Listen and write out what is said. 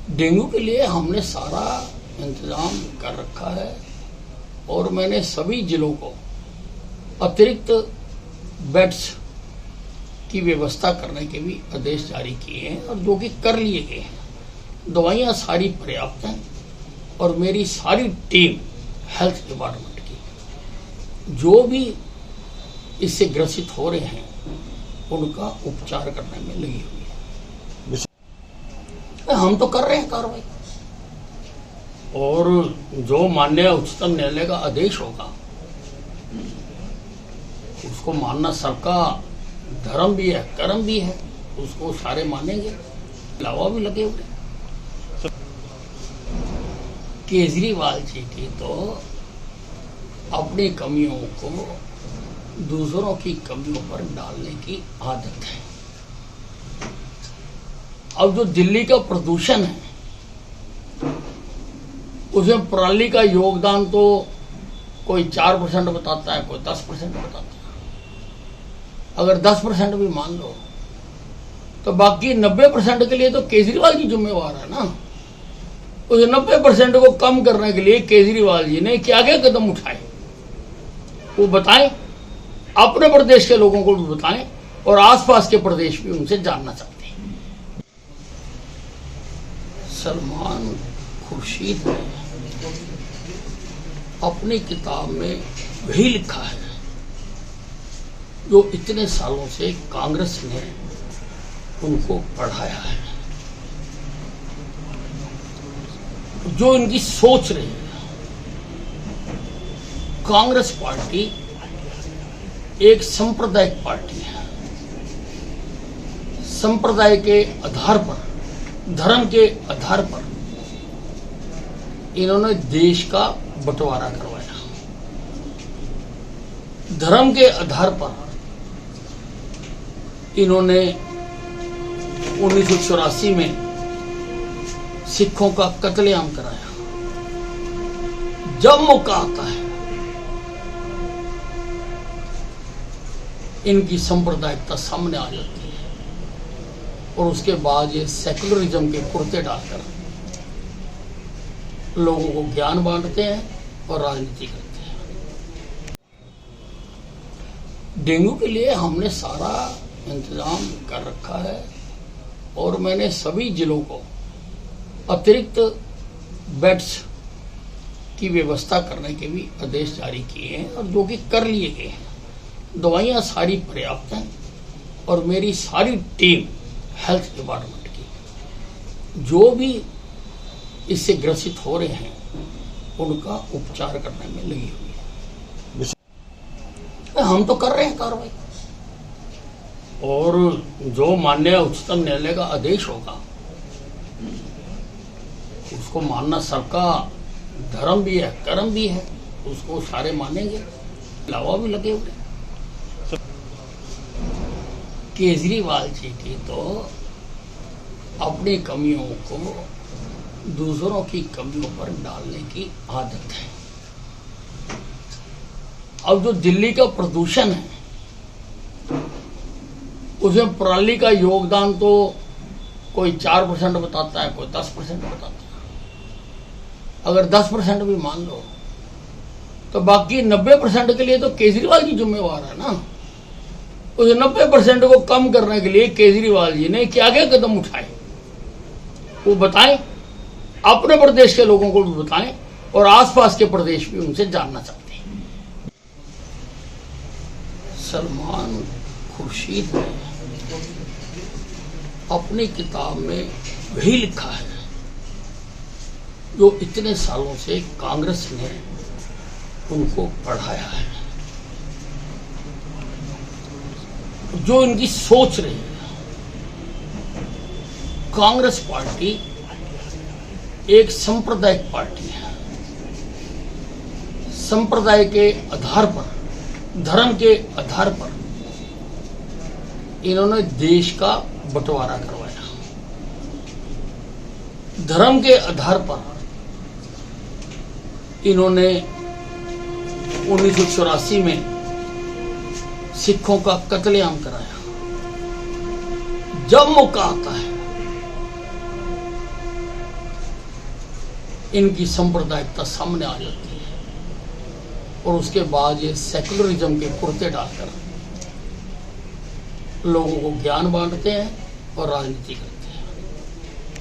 Dengue के लिए हमने सारा इंतजाम कर रखा है और मैंने सभी जिलों को अतिरिक्त बेड्स की व्यवस्था करने के भी आदेश जारी किए हैं और जो कि कर लिए गए हैं। दवाइयां सारी पर्याप्त हैं और मेरी सारी टीम हेल्थ डिपार्टमेंट की जो भी इससे ग्रसित हो रहे हैं उनका उपचार करने में लगी हुई है। हम तो कर रहे हैं कार्रवाई और जो माननीय उच्चतम न्यायालय का आदेश होगा उसको मानना सबका धर्म भी है, कर्म भी है, उसको सारे मानेंगे। लावा भी लगे हुए। केजरीवाल जी की तो अपनी कमियों को दूसरों की कमियों पर डालने की आदत है। अब जो दिल्ली का प्रदूषण है उसमें पराली का योगदान तो कोई 4% बताता है, कोई 10% बताता है। अगर 10% भी मान लो तो बाकी 90% के लिए तो केजरीवाल जी जिम्मेवार है ना। उस 90% को कम करने के लिए केजरीवाल जी ने क्या क्या कदम उठाए वो बताएं, अपने प्रदेश के लोगों को भी बताएं और आसपास के प्रदेश भी उनसे जानना चाहते हैं। सलमान खुर्शीद ने अपनी किताब में वही लिखा है जो इतने सालों से कांग्रेस ने उनको पढ़ाया है, जो इनकी सोच रही है। कांग्रेस पार्टी एक सांप्रदायिक पार्टी है। संप्रदाय के आधार पर, धर्म के आधार पर इन्होंने देश का बंटवारा करवाया। धर्म के आधार पर इन्होंने 1984 में सिखों का कत्लेआम कराया। जब मौका आता है इनकी सांप्रदायिकता सामने आ जाती है और उसके बाद ये सेकुलरिज्म के कुर्ते डालकर लोगों को ज्ञान बांटते हैं और राजनीति करते हैं। डेंगू के लिए हमने सारा इंतजाम कर रखा है और मैंने सभी जिलों को अतिरिक्त बेड्स की व्यवस्था करने के भी आदेश जारी किए हैं और जो कि कर लिए गए हैं। दवाइयां सारी पर्याप्त हैं और मेरी सारी टीम हेल्थ डिपार्टमेंट की जो भी इससे ग्रसित हो रहे हैं उनका उपचार करने में लगी हुई है। हम तो कर रहे हैं कार्रवाई और जो माननीय उच्चतम न्यायालय का आदेश होगा उसको मानना सबका धर्म भी है, कर्म भी है, उसको सारे मानेंगे। लावा भी लगे हुए। केजरीवाल जी की तो अपनी कमियों को दूसरों की कमियों पर डालने की आदत है। अब जो दिल्ली का प्रदूषण है उसमें पराली का योगदान तो कोई 4% बताता है, कोई 10% बताता है। अगर 10% भी मान लो तो बाकी 90% के लिए तो केजरीवाल जी जिम्मेवार है ना। उस 90% को कम करने के लिए केजरीवाल जी ने क्या क्या कदम उठाए वो बताएं, अपने प्रदेश के लोगों को भी बताएं और आसपास के प्रदेश भी उनसे जानना चाहते हैं। सलमान खुर्शीद ने अपनी किताब में वही लिखा है जो इतने सालों से कांग्रेस ने उनको पढ़ाया है, जो इनकी सोच रही है। कांग्रेस पार्टी एक सांप्रदायिक पार्टी है। संप्रदाय के आधार पर, धर्म के आधार पर इन्होंने देश का बंटवारा करवाया। धर्म के आधार पर इन्होंने 1984 में सिखों का कत्लेआम कराया। जब मौका आता है इनकी सांप्रदायिकता सामने आ जाती है और उसके बाद ये सेकुलरिज्म के कुर्ते डालकर लोगों को ज्ञान बांटते हैं और राजनीति करते हैं।